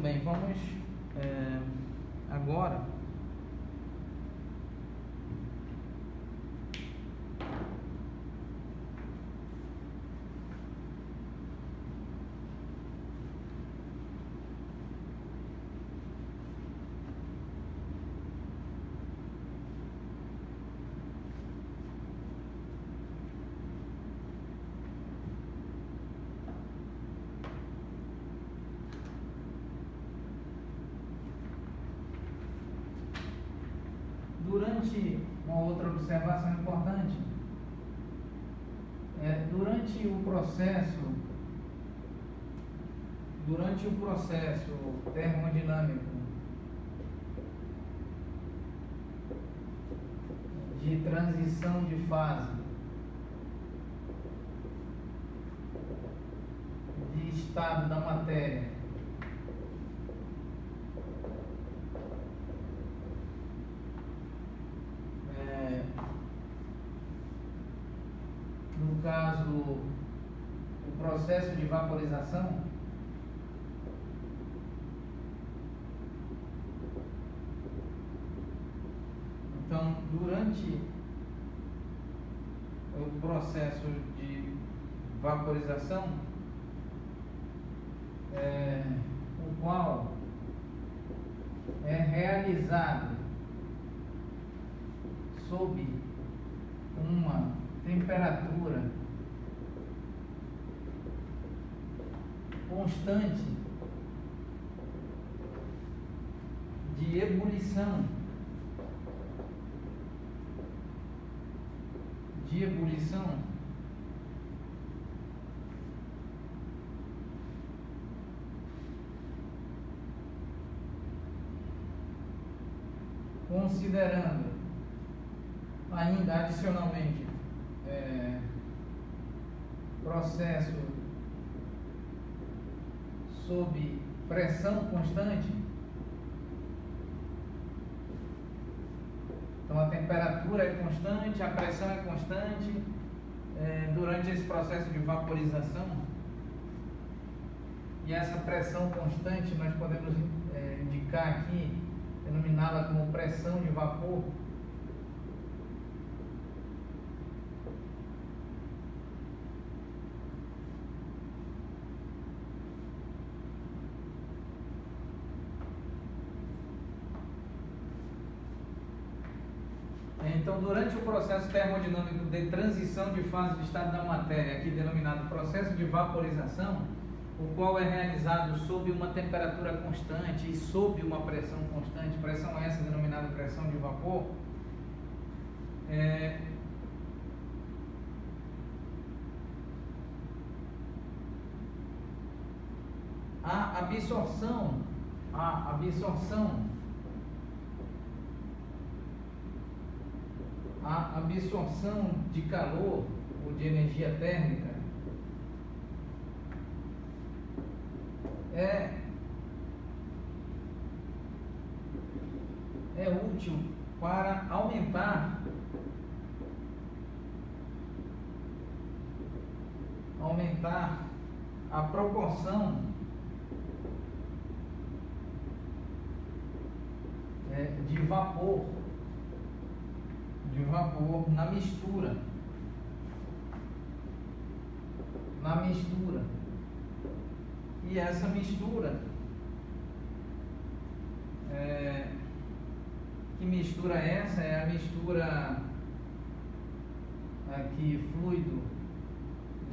bem, vamos agora durante uma outra observação importante, durante o processo termodinâmico de transição de fase de estado da matéria no caso, o processo de vaporização, então, durante o processo de vaporização, o qual é realizado sob uma temperatura constante de ebulição, considerando ainda adicionalmente processo sob pressão constante. Então a temperatura é constante, a pressão é constante durante esse processo de vaporização. E essa pressão constante nós podemos indicar aqui, denominá-la como pressão de vapor. Então, durante o processo termodinâmico de transição de fase de estado da matéria, aqui denominado processo de vaporização, o qual é realizado sob uma temperatura constante e sob uma pressão constante, pressão essa denominada pressão de vapor, a absorção de calor ou de energia térmica é útil para aumentar a proporção de vapor na mistura. E essa mistura, que mistura essa? É a mistura aqui fluido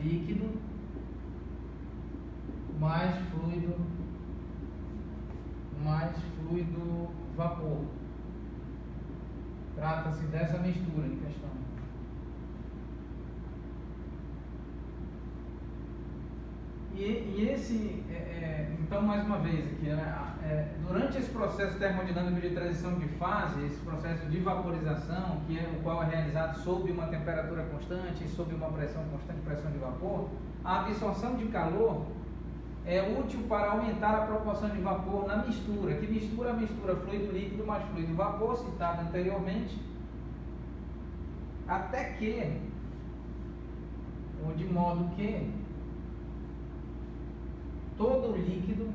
líquido mais fluido vapor. Trata-se dessa mistura em questão. Então, mais uma vez aqui, durante esse processo termodinâmico de transição de fase, esse processo de vaporização, o qual é realizado sob uma temperatura constante e sob uma pressão constante, pressão de vapor, a absorção de calor é útil para aumentar a proporção de vapor na mistura. Que mistura? A mistura fluido líquido mais fluido vapor, citada anteriormente, até que, ou de modo que, todo líquido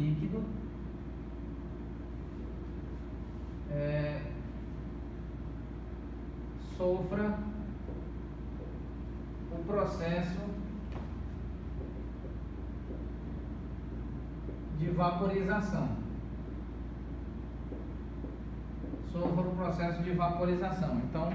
líquido sofra o processo de vaporização. Sofra o processo de vaporização. Então,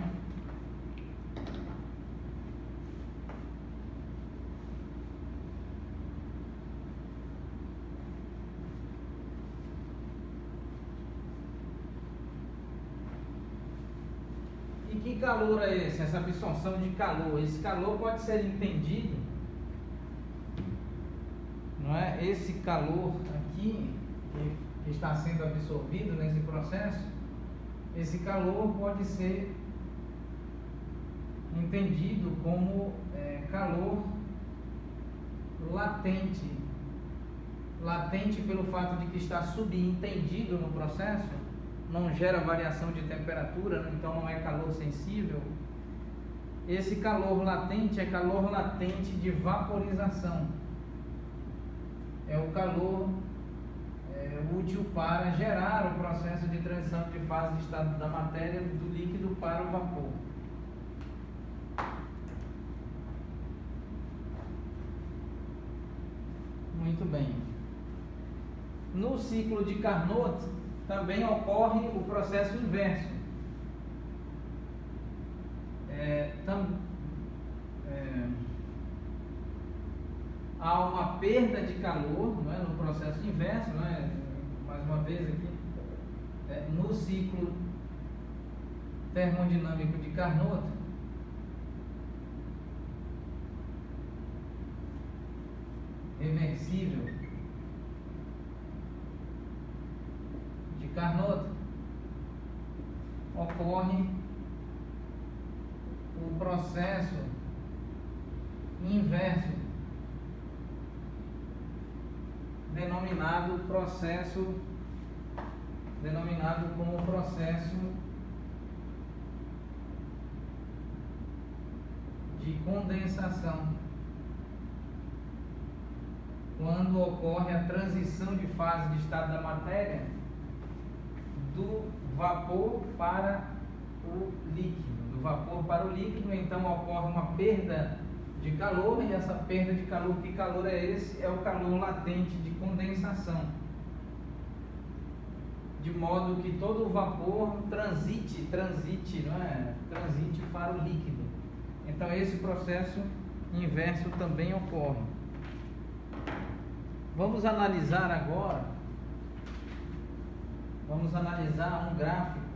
que calor é esse? Essa absorção de calor. Esse calor pode ser entendido, não é? Esse calor aqui que está sendo absorvido nesse processo, esse calor pode ser entendido como calor latente. Latente pelo fato de que está subentendido no processo, não gera variação de temperatura, então não é calor sensível. Esse calor latente é calor latente de vaporização. É o calor útil para gerar o processo de transição de fase de estado da matéria do líquido para o vapor. Muito bem. No ciclo de Carnot também ocorre o processo inverso. Há uma perda de calor, não é, no processo inverso, não é? Mais uma vez aqui, no ciclo termodinâmico de Carnot, reversível de Carnot, ocorre o processo inverso, denominado como processo de condensação, quando ocorre a transição de fase de estado da matéria do vapor para o líquido. Do vapor para o líquido, então ocorre uma perda de calor, e essa perda de calor, que calor é esse? É o calor latente de condensação, de modo que todo o vapor transite, não é? Transite para o líquido. Então esse processo inverso também ocorre. Vamos analisar agora, um gráfico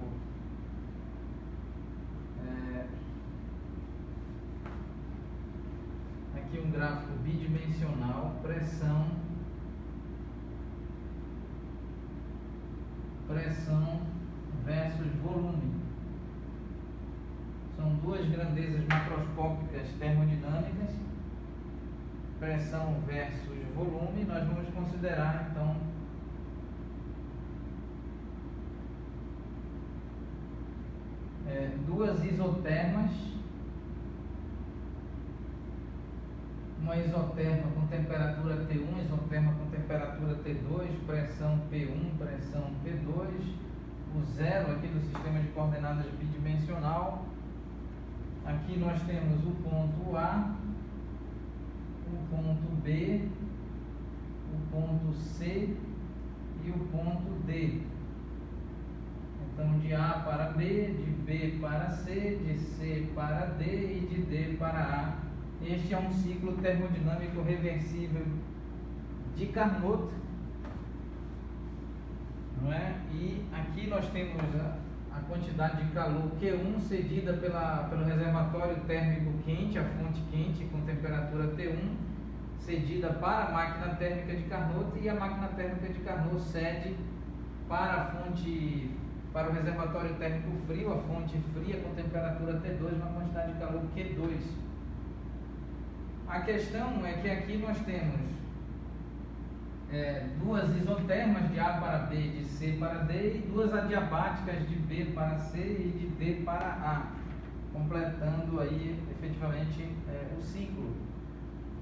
aqui, um gráfico bidimensional, pressão versus volume. São duas grandezas macroscópicas termodinâmicas, pressão versus volume. Nós vamos considerar então duas isotermas, uma isoterma com temperatura T1, isoterma com temperatura T2, pressão P1, pressão P2, o zero aqui do sistema de coordenadas bidimensional. Aqui nós temos o ponto A, o ponto B, o ponto C e o ponto D. Então, de A para B, de B para C, de C para D e de D para A. Este é um ciclo termodinâmico reversível de Carnot, não é? E aqui nós temos a quantidade de calor Q1 cedida pelo reservatório térmico quente, a fonte quente com temperatura T1, cedida para a máquina térmica de Carnot, e a máquina térmica de Carnot cede para o reservatório térmico frio, a fonte fria com temperatura T2, uma quantidade de calor Q2. A questão é que aqui nós temos duas isotermas de A para B, de C para D, e duas adiabáticas de B para C e de D para A, completando aí efetivamente o ciclo.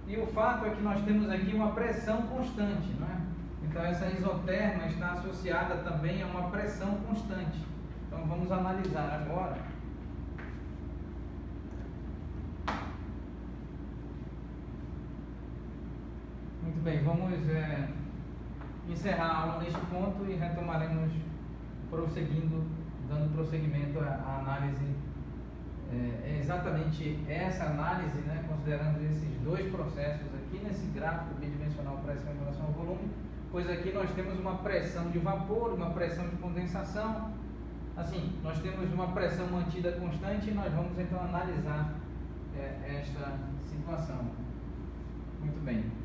E o fato é que nós temos aqui uma pressão constante, não é? Então essa isoterma está associada também a uma pressão constante. Então vamos analisar agora. Muito bem, vamos encerrar a aula neste ponto e retomaremos dando prosseguimento à análise. É exatamente essa análise, né, considerando esses dois processos aqui nesse gráfico bidimensional pressão em relação ao volume, pois aqui nós temos uma pressão de vapor, uma pressão de condensação. Assim, nós temos uma pressão mantida constante e nós vamos então analisar esta situação. Muito bem.